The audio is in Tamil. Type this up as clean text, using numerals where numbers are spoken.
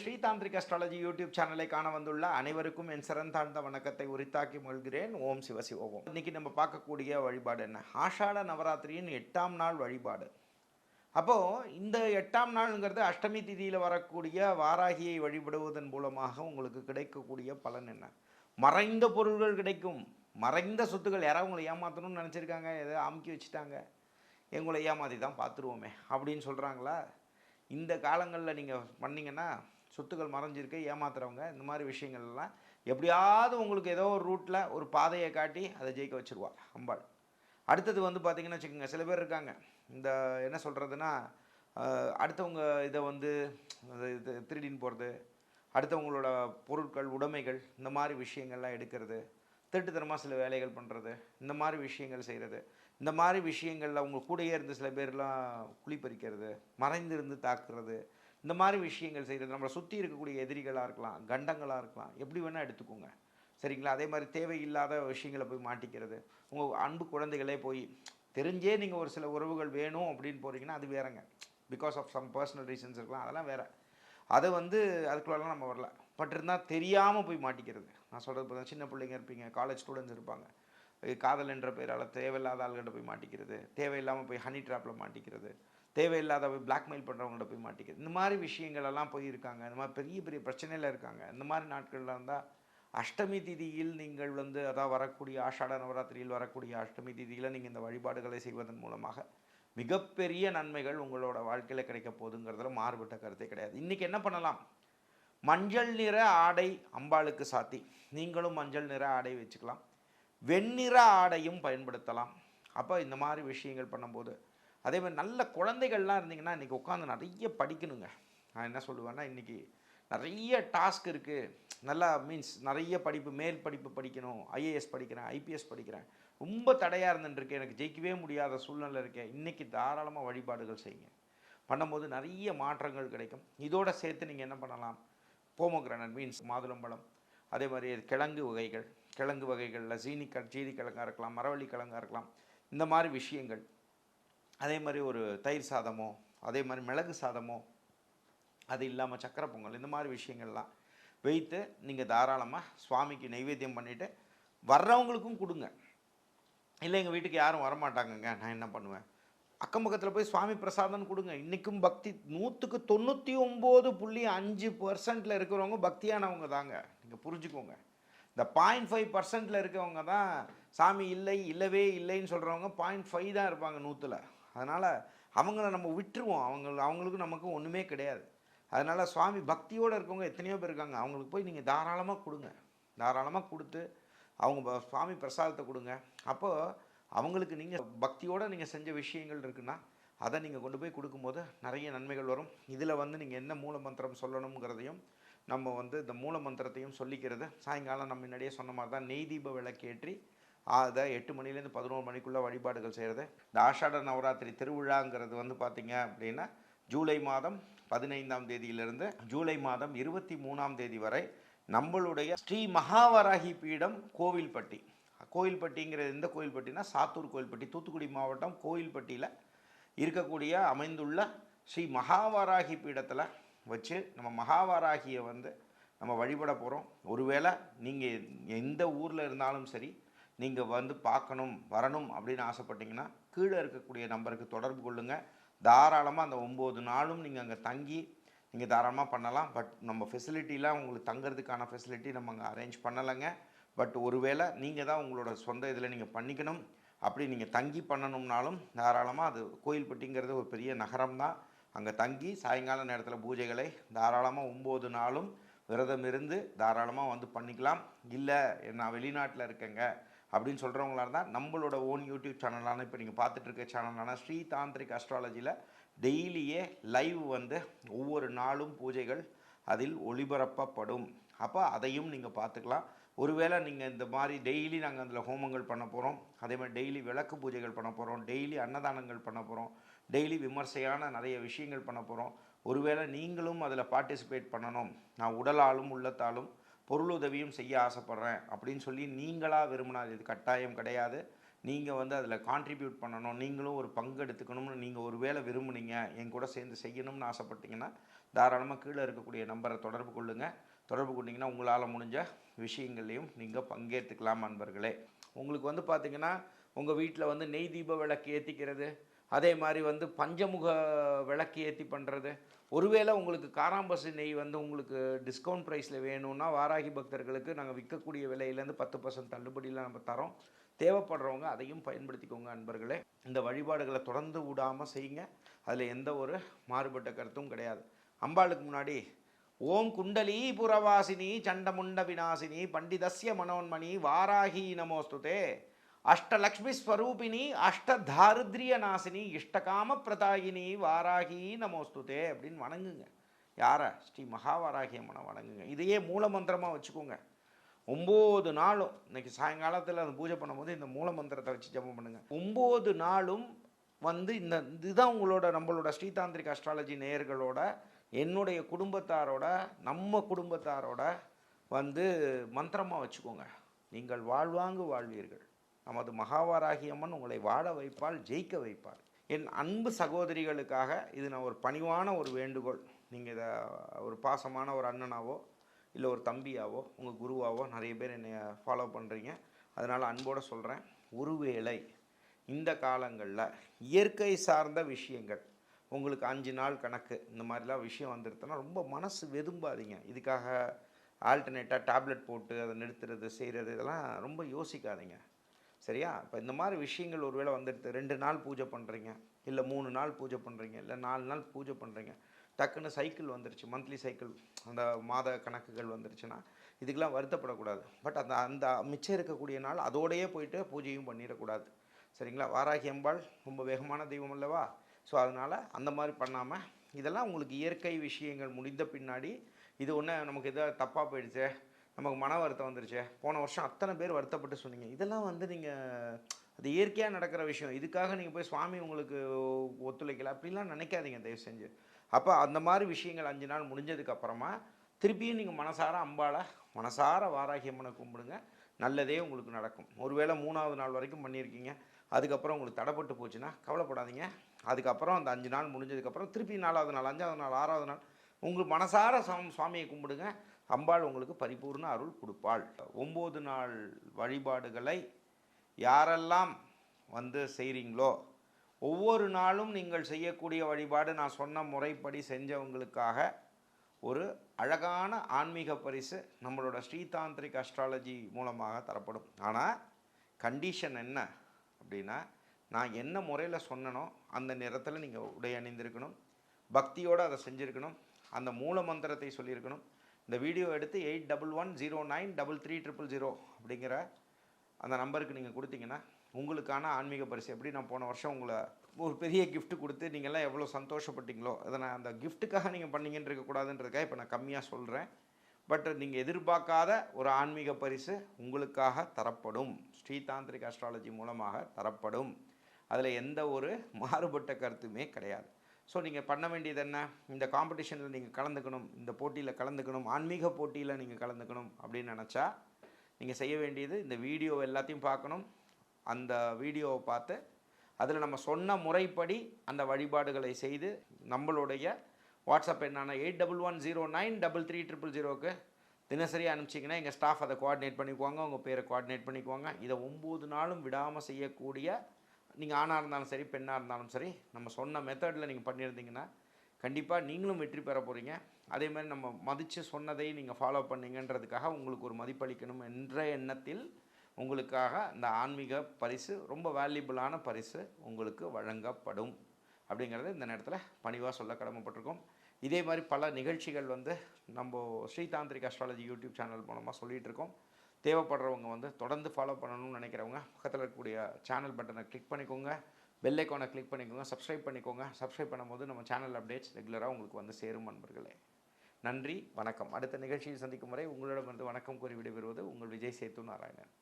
ஸ்ரீதாந்திரிக் அஸ்ட்ராலஜி யூடியூப் சேனலை காண வந்துள்ள அனைவருக்கும் என் சிறந்தாழ்ந்த வணக்கத்தை உரித்தாக்கி மகிழ்கிறேன். ஓம் சிவசிவோம். இன்னைக்கு நம்ம பார்க்கக்கூடிய வழிபாடு என்ன? ஆஷாட நவராத்திரியின் 8ஆம் நாள் வழிபாடு. அப்போது இந்த 8ஆம் நாளுங்கிறது அஷ்டமி திதியில் வரக்கூடிய வாராகியை வழிபடுவதன் மூலமாக உங்களுக்கு கிடைக்கக்கூடிய பலன் என்ன? மறைந்த பொருள்கள் கிடைக்கும். மறைந்த சொத்துக்கள் யாராவது உங்களை ஏமாற்றணும்னு நினச்சிருக்காங்க, எதோ அமுக்கி வச்சுட்டாங்க, எங்களை ஏமாற்றி தான் பார்த்துருவோமே அப்படின்னு சொல்கிறாங்களா? இந்த காலங்களில் நீங்கள் பண்ணிங்கன்னா சொத்துக்கள் மறைஞ்சிருக்கு, ஏமாத்துறவங்க இந்த மாதிரி விஷயங்கள்லாம் எப்படியாவது உங்களுக்கு ஏதோ ஒரு ரூட்டில் ஒரு பாதையை காட்டி அதை ஜெயிக்க வச்சுருவா அம்பாள். அடுத்தது வந்து பார்த்திங்கன்னா வச்சுக்கோங்க, சில பேர் இருக்காங்க இந்த என்ன சொல்கிறதுனா அடுத்தவங்க இதை வந்து இது திருடின்னு போகிறது, அடுத்தவங்களோட பொருட்கள் உடைமைகள் இந்த மாதிரி விஷயங்கள்லாம் எடுக்கிறது, திருட்டுத்தனமாக சில வேலைகள் பண்ணுறது, இந்த மாதிரி விஷயங்கள் செய்கிறது, இந்த மாதிரி விஷயங்களில் அவங்க கூடயே இருந்து சில பேர்லாம் குழிப்பறிக்கிறது, மறைந்திருந்து தாக்குறது, இந்த மாதிரி விஷயங்கள் செய்கிறது, நம்மளை சுற்றி இருக்கக்கூடிய எதிரிகளாக இருக்கலாம், கண்டங்களாக இருக்கலாம், எப்படி வேணால் எடுத்துக்கோங்க, சரிங்களா? அதே மாதிரி தேவையில்லாத விஷயங்களை போய் மாட்டிக்கிறது, உங்கள் அன்பு குழந்தைகளே போய் தெரிஞ்சே நீங்கள் ஒரு சில உறவுகள் வேணும் அப்படின்னு போகிறீங்கன்னா அது வேறங்க, because of some personal reasons இருக்கலாம், அதெல்லாம் வேறு. அதை வந்து அதுக்குள்ளெல்லாம் நம்ம வரல. பட் இருந்தால் தெரியாமல் போய் மாட்டிக்கிறது. நான் சொல்கிறது பார்த்தா சின்ன பிள்ளைங்க இருப்பீங்க, காலேஜ் ஸ்டூடெண்ட்ஸ் இருப்பாங்க, காதல் என்ற பெயரால் தேவையில்லாத ஆள்கிட்ட போய் மாட்டிக்கிறது, தேவையில்லாமல் போய் ஹனி ட்ராப்பில் மாட்டிக்கிறது, தேவையில்லாத போய் பிளாக்மெயில் பண்ணுறவங்கள்ட்ட போய் மாட்டிக்கிறது, இந்த மாதிரி விஷயங்களெல்லாம் போயிருக்காங்க. இந்த மாதிரி பெரிய பெரிய பிரச்சனையில் இருக்காங்க. இந்த மாதிரி நாட்களில் இருந்தால் அஷ்டமி திதியில் நீங்கள் வந்து அதாவது வரக்கூடிய ஆஷாட நவராத்திரியில் வரக்கூடிய அஷ்டமி திதியில் நீங்கள் இந்த வழிபாடுகளை செய்வதன் மூலமாக மிகப்பெரிய நன்மைகள் உங்களோட வாழ்க்கையில் கிடைக்க போகுதுங்கிறதுல மாறுபட்ட கருத்தே கிடையாது. இன்றைக்கி என்ன பண்ணலாம்? மஞ்சள் நிற ஆடை அம்பாளுக்கு சாத்தி நீங்களும் மஞ்சள் நிற ஆடை வச்சுக்கலாம், வெண்ணிற ஆடையும் பயன்படுத்தலாம். அப்போ இந்த மாதிரி விஷயங்கள் பண்ணும்போது அதே மாதிரி நல்ல குழந்தைகள்லாம் இருந்தீங்கன்னா இன்றைக்கி உட்காந்து நிறைய படிக்கணுங்க. நான் என்ன சொல்லுவேன்னா, இன்றைக்கி நிறைய டாஸ்க் இருக்குது, நல்லா மீன்ஸ் நிறைய படிப்பு, மேல் படிப்பு படிக்கணும், ஐஏஎஸ் படிக்கிறேன், ஐபிஎஸ் படிக்கிறேன், ரொம்ப தடையாக இருந்துட்டுருக்கேன், எனக்கு ஜெயிக்கவே முடியாத சூழ்நிலை இருக்கேன், இன்றைக்கி தாராளமாக வழிபாடுகள் செய்யுங்க. பண்ணும்போது நிறைய மாற்றங்கள் கிடைக்கும். இதோடு சேர்த்து நீங்கள் என்ன பண்ணலாம்? போமோகிரானட் மீன்ஸ் மாதுளம்பழம், அதே மாதிரி கிழங்கு வகைகள், கிழங்கு வகைகளில் ஜீனி கிழங்காக இருக்கலாம், மரவள்ளி கிழங்காக இருக்கலாம், இந்த மாதிரி விஷயங்கள், அதே மாதிரி ஒரு தயிர் சாதமோ, அதே மாதிரி மிளகு சாதமோ, அது இல்லாமல் சக்கரை பொங்கல், இந்த மாதிரி விஷயங்கள்லாம் வைத்து நீங்கள் தாராளமாக சுவாமிக்கு நைவேத்தியம் பண்ணிவிட்டு வர்றவங்களுக்கும் கொடுங்க. இல்லை எங்கள் வீட்டுக்கு யாரும் வரமாட்டாங்கங்க, நான் என்ன பண்ணுவேன்? அக்கம் பக்கத்தில் போய் சுவாமி பிரசாதம் கொடுங்க. இன்றைக்கும் பக்தி 99.5% இருக்கிறவங்க பக்தியானவங்க தாங்க. நீங்கள் புரிஞ்சுக்கோங்க. இந்த 0.5% இருக்கவங்க தான் சாமி இல்லை, இல்லவே இல்லைன்னு சொல்கிறவங்க 0.5 தான் இருப்பாங்க 100ல். அதனால் அவங்கள நம்ம விட்டுருவோம். அவங்களுக்கு நமக்கு ஒன்றுமே கிடையாது. அதனால் சுவாமி பக்தியோடு இருக்கவங்க எத்தனையோ பேர் இருக்காங்க. அவங்களுக்கு போய் நீங்கள் தாராளமாக கொடுங்க. தாராளமாக கொடுத்து அவங்க சுவாமி பிரசாதத்தை கொடுங்க. அப்போது அவங்களுக்கு நீங்கள் பக்தியோடு நீங்கள் செஞ்ச விஷயங்கள் இருக்குன்னா அதை நீங்கள் கொண்டு போய் கொடுக்கும்போது நிறைய நன்மைகள் வரும். இதில் வந்து நீங்கள் என்ன மூல மந்திரம் சொல்லணுங்கிறதையும் நம்ம வந்து இந்த மூல மந்திரத்தையும் சொல்லிக்கிறது சாயங்காலம் நம்ம முன்னாடியே சொன்ன மாதிரி தான் நெய் தீப விளக்கேற்றி அதை 8 மணிலேருந்து 11 மணிக்குள்ளே வழிபாடுகள் செய்கிறது. இந்த ஆஷாட நவராத்திரி திருவிழாங்கிறது வந்து பார்த்திங்க அப்படின்னா ஜூலை மாதம் 15ஆம் தேதியிலிருந்து ஜூலை மாதம் 23ஆம் தேதி வரை நம்மளுடைய ஸ்ரீ மகாவராகி பீடம் கோவில்பட்டி. கோவில்பட்டிங்கிறது எந்த கோவில்பட்டினா சாத்தூர் கோவில்பட்டி, தூத்துக்குடி மாவட்டம் கோவில்பட்டியில் இருக்கக்கூடிய அமைந்துள்ள ஸ்ரீ மகாவராகி பீடத்தில் வச்சு நம்ம மகாவராகியை வந்து நம்ம வழிபட போகிறோம். ஒருவேளை நீங்கள் எந்த ஊரில் இருந்தாலும் சரி, நீங்கள் வந்து பார்க்கணும் வரணும் அப்படின்னு ஆசைப்பட்டீங்கன்னா கீழே இருக்கக்கூடிய நம்பருக்கு தொடர்பு கொள்ளுங்கள். தாராளமாக அந்த 9 நாளும் நீங்கள் அங்கே தங்கி நீங்கள் தாராளமாக பண்ணலாம். பட் நம்ம ஃபெசிலிட்டிலாம் உங்களுக்கு தங்கிறதுக்கான ஃபெசிலிட்டி நம்ம அங்கே அரேஞ்ச் பண்ணலைங்க. பட் ஒருவேளை நீங்கள் தான் உங்களோட சொந்த இதில் நீங்கள் பண்ணிக்கணும், அப்படி நீங்கள் தங்கி பண்ணணும்னாலும் தாராளமாக, அது கோயில்பட்டிங்கிறது ஒரு பெரிய நகரம் தான், அங்கே தங்கி சாயங்கால நேரத்தில் பூஜைகளை தாராளமாக 9 நாளும் விரதம் இருந்து தாராளமாக வந்து பண்ணிக்கலாம். இல்லை நான் வெளிநாட்டில் இருக்கேங்க அப்படின்னு சொல்கிறவங்களா இருந்தால் நம்மளோட ஓன் யூடியூப் சேனலான இப்போ நீங்கள் பார்த்துட்டு இருக்க சேனலான ஸ்ரீதாந்திரிக் அஸ்ட்ராலஜியில் டெய்லியே லைவ் வந்து ஒவ்வொரு நாளும் பூஜைகள் அதில் ஒளிபரப்பப்படும். அப்போ அதையும் நீங்கள் பார்த்துக்கலாம். ஒருவேளை நீங்கள் இந்த மாதிரி டெய்லி நாங்கள் அதில் ஹோமங்கள் பண்ண போகிறோம், அதே மாதிரி டெய்லி விளக்கு பூஜைகள் பண்ண போகிறோம், டெய்லி அன்னதானங்கள் பண்ண போகிறோம், டெய்லி விமர்சையான நிறைய விஷயங்கள் பண்ண போகிறோம். ஒருவேளை நீங்களும் அதில் பார்ட்டிசிபேட் பண்ணணும், நான் உடலாலும் உள்ளத்தாலும் பொருளுதவியும் செய்ய ஆசைப்பட்றேன் அப்படின்னு சொல்லி நீங்களாக விரும்பினா, இது கட்டாயம் கிடையாது, நீங்கள் வந்து அதில் கான்ட்ரிபியூட் பண்ணணும், நீங்களும் ஒரு பங்கு எடுத்துக்கணும்னு நீங்கள் ஒரு வேளை விரும்புனீங்க, என் கூட சேர்ந்து செய்யணும்னு ஆசைப்பட்டீங்கன்னா தாராளமாக கீழே இருக்கக்கூடிய நம்பரை தொடர்பு கொள்ளுங்கள். தொடர்பு கொண்டீங்கன்னா உங்களால் முடிஞ்ச விஷயங்கள்லையும் நீங்கள் பங்கேற்றுக்கலாம் நண்பர்களே. உங்களுக்கு வந்து பார்த்திங்கன்னா உங்கள் வீட்டில் வந்து நெய் தீப விளக்கு ஏற்றிக்கிறது, அதே மாதிரி வந்து பஞ்சமுக விளக்கு ஏற்றி பண்ணுறது, ஒருவேளை உங்களுக்கு காராம்பசு நெய் வந்து உங்களுக்கு டிஸ்கவுண்ட் ப்ரைஸில் வேணும்னா வாராகி பக்தர்களுக்கு நாங்கள் விற்கக்கூடிய விலையிலேருந்து 10% தள்ளுபடியில் நம்ம தரோம். தேவைப்படுறவங்க அதையும் பயன்படுத்திக்கோங்க நண்பர்களே. இந்த வழிபாடுகளை தொடர்ந்து விடாமல் செய்யுங்க. அதில் எந்த ஒரு மாறுபட்ட கருத்தும் கிடையாது. அம்பாளுக்கு முன்னாடி ஓம் குண்டலி புரவாசினி சண்டமுண்ட விநாசினி பண்டிதஸ்ய மனோன்மணி வாராகி நமோஸ்துதே அஷ்டலக்ஷ்மி ஸ்வரூபிணி அஷ்டதாரித்ரிய நாசினி இஷ்டகாம பிரதாயினி வாராகி நமோஸ்துதே அப்படின்னு வணங்குங்க. யாரை? ஸ்ரீ மகாவாராகி அம்மனை வணங்குங்க. இதையே மூல மந்திரமாக வச்சுக்கோங்க. 9 நாளும் இன்னைக்கு சாயங்காலத்தில் அது பூஜை பண்ணும்போது இந்த மூல மந்திரத்தை வச்சு ஜபம் பண்ணுங்கள். 9 நாளும் வந்து இதுதான் நம்மளோட ஸ்ரீதாந்திரிக் அஸ்ட்ராலஜி நேயர்களோட, என்னுடைய குடும்பத்தாரோட, நம்ம குடும்பத்தாரோட வந்து மந்திரமாக வச்சுக்கோங்க. நீங்கள் வாழ்வாங்கு வாழ்வீர்கள். நமது மகாவாராகி அம்மன் உங்களை வாழ வைப்பால், ஜெயிக்க வைப்பாள். என் அன்பு சகோதரிகளுக்காக இது நான் ஒரு பணிவான ஒரு வேண்டுகோள். நீங்கள் இதை ஒரு பாசமான ஒரு அண்ணனாவோ இல்லை ஒரு தம்பியாவோ உங்கள் குருவாவோ நிறைய பேர் என்னை ஃபாலோ பண்ணுறீங்க. அதனால் அன்போடு சொல்கிறேன், ஒருவேளை இந்த காலங்களில் இயற்கை சார்ந்த விஷயங்கள் உங்களுக்கு 5 நாள் கணக்கு இந்த மாதிரிலாம் விஷயம் வந்துடுதுன்னா ரொம்ப மனசு வெதும்பாதீங்க. இதுக்காக ஆல்டர்னேட்டாக டேப்லெட் போட்டு அதை நிறுத்துறது செய்கிறது இதெல்லாம் ரொம்ப யோசிக்காதீங்க. சரியா? இப்போ இந்த மாதிரி விஷயங்கள் ஒருவேளை வந்துடுது, 2 நாள் பூஜை பண்ணுறீங்க, இல்லை 3 நாள் பூஜை பண்ணுறீங்க, இல்லை 4 நாள் பூஜை பண்ணுறீங்க, டக்குன்னு சைக்கிள் வந்துருச்சு, மந்த்லி சைக்கிள், அந்த மாத கணக்குகள் வந்துருச்சுன்னா இதுக்கெல்லாம் வருத்தப்படக்கூடாது. பட் அந்த மிச்சம் இருக்கக்கூடிய நாள் அதோடையே போயிட்டு பூஜையும் பண்ணிடக்கூடாது. சரிங்களா? வாராகி அம்பாள் ரொம்ப வேகமான தெய்வம் அல்லவா? ஸோ அதனால் அந்த மாதிரி பண்ணாமல், இதெல்லாம் உங்களுக்கு இயற்கை விஷயங்கள் முடிந்த பின்னாடி இது ஒன்று நமக்கு எதாவது தப்பாக போயிடுச்சு, நமக்கு மன வருத்தம் வந்துருச்சு, போன வருஷம் அத்தனை பேர் வருத்தப்பட்டு சொன்னீங்க, இதெல்லாம் வந்து நீங்கள் அது இயற்கையாக நடக்கிற விஷயம், இதுக்காக நீங்கள் போய் சுவாமி உங்களுக்கு ஒத்துழைக்கல அப்படின்லாம் நினைக்காதீங்க தயவு செஞ்சு. அப்போ அந்த மாதிரி விஷயங்கள் 5 நாள் முடிஞ்சதுக்கப்புறமா திருப்பியும் நீங்கள் மனசார வாராகி அம்மனை கும்பிடுங்க. நல்லதே உங்களுக்கு நடக்கும். ஒருவேளை 3ஆவது நாள் வரைக்கும் பண்ணியிருக்கீங்க, அதுக்கப்புறம் உங்களுக்கு தடைப்பட்டு போச்சுன்னா கவலைப்படாதீங்க. அதுக்கப்புறம் அந்த 5 நாள் முடிஞ்சதுக்கப்புறம் திருப்பி 4ஆவது நாள், 5ஆவது நாள், 6ஆவது நாள் உங்களுக்கு மனசார சுவாமியை கும்பிடுங்க. அம்பாள் உங்களுக்கு பரிபூர்ண அருள் கொடுப்பாள். 9 நாள் வழிபாடுகளை யாரெல்லாம் வந்து செய்கிறீங்களோ, ஒவ்வொரு நாளும் நீங்கள் செய்யக்கூடிய வழிபாடு நான் சொன்ன முறைப்படி செஞ்சவங்களுக்காக ஒரு அழகான ஆன்மீக பரிசு நம்மளோட ஸ்ரீதாந்திரிக் அஸ்ட்ராலஜி மூலமாக தரப்படும். ஆனால் கண்டிஷன் என்ன அப்படின்னா, நான் என்ன முறையில் சொன்னனோ அந்த நேரத்தில் நீங்கள் உடை அணிந்திருக்கணும், பக்தியோடு அதை செஞ்சுருக்கணும், அந்த மூல மந்திரத்தை சொல்லியிருக்கணும். இந்த வீடியோ எடுத்து 8110933000 அப்படிங்கிற அந்த நம்பருக்கு நீங்கள் கொடுத்தீங்கன்னா உங்களுக்கான ஆன்மீக பரிசு. எப்படி நான் போன வருஷம் உங்களை ஒரு பெரிய கிஃப்ட் கொடுத்து நீங்கள்லாம் எவ்வளோ சந்தோஷப்பட்டீங்களோ, அதை நான் அந்த கிஃப்ட்டுக்காக நீங்கள் பண்ணீங்கன்னு இருக்கக்கூடாதுன்றதுக்காக இப்போ நான் கம்மியாக சொல்கிறேன். பட் நீங்கள் எதிர்பார்க்காத ஒரு ஆன்மீக பரிசு உங்களுக்காக தரப்படும், ஸ்ரீதாந்திரிக் அஸ்ட்ராலஜி மூலமாக தரப்படும். அதில் எந்த ஒரு மாறுபட்ட கருத்துமே கிடையாது. ஸோ நீங்கள் பண்ண வேண்டியது என்ன, இந்த காம்படிஷனில் நீங்கள் கலந்துக்கணும், இந்த போட்டியில் கலந்துக்கணும், ஆன்மீக போட்டியில் நீங்கள் கலந்துக்கணும் அப்படின்னு நினச்சா நீங்கள் செய்ய வேண்டியது இந்த வீடியோ எல்லாத்தையும் பார்க்கணும். அந்த வீடியோவை பார்த்து அதில் நம்ம சொன்ன முறைப்படி அந்த வழிபாடுகளை செய்து நம்மளுடைய வாட்ஸ்அப் எண்ணான 8110933000க்கு தினசரி அனுப்பிச்சிங்கன்னா எங்கள் ஸ்டாஃப் அதை கோஆர்டினேட் பண்ணிக்குவாங்க, உங்கள் பேரை கோஆர்டினேட் பண்ணிக்குவாங்க. இதை 9 நாளும் விடாமல் செய்யக்கூடிய, நீங்கள் ஆணாக இருந்தாலும் சரி பெண்ணாக இருந்தாலும் சரி, நம்ம சொன்ன மெத்தடில் நீங்கள் பண்ணியிருந்தீங்கன்னா கண்டிப்பாக நீங்களும் வெற்றி பெற போகிறீங்க. அதே மாதிரி நம்ம மதித்து சொன்னதை நீங்கள் ஃபாலோ பண்ணிங்கன்றதுக்காக உங்களுக்கு ஒரு மதிப்பளிக்கணும் என்ற எண்ணத்தில் உங்களுக்காக இந்த ஆன்மீக பரிசு, ரொம்ப வேல்யூபிளான பரிசு உங்களுக்கு வழங்கப்படும் அப்படிங்கிறது இந்த நேரத்தில் பணிவாக சொல்ல கடமைப்பட்டிருக்கோம். இதே மாதிரி பல நிகழ்ச்சிகள் வந்து நம்ம ஸ்ரீதாந்திரிக் அஸ்ட்ராலஜி யூடியூப் சேனல் மூலமாக சொல்லிகிட்டு இருக்கோம். தேவைப்படுறவங்க வந்து தொடர்ந்து ஃபாலோ பண்ணணும்னு நினைக்கிறவங்க பக்கத்தில் இருக்கக்கூடிய சேனல் பட்டனை கிளிக் பண்ணிக்கோங்க, பெல் ஐக்கானை கிளிக் பண்ணிக்கோங்க, சப்ஸ்கிரைப் பண்ணிக்கோங்க. சப்ஸ்கிரைப் பண்ணும்போது நம்ம சேனல் அப்டேட்ஸ் ரெகுலராக உங்களுக்கு வந்து சேரும் நண்பர்களே. நன்றி, வணக்கம். அடுத்த நிகழ்ச்சியில் சந்திக்கும் வரை உங்களிடமிருந்து வணக்கம் கூறி விடைபெறுவது உங்கள் விஜய் சேத்து நாராயணன்.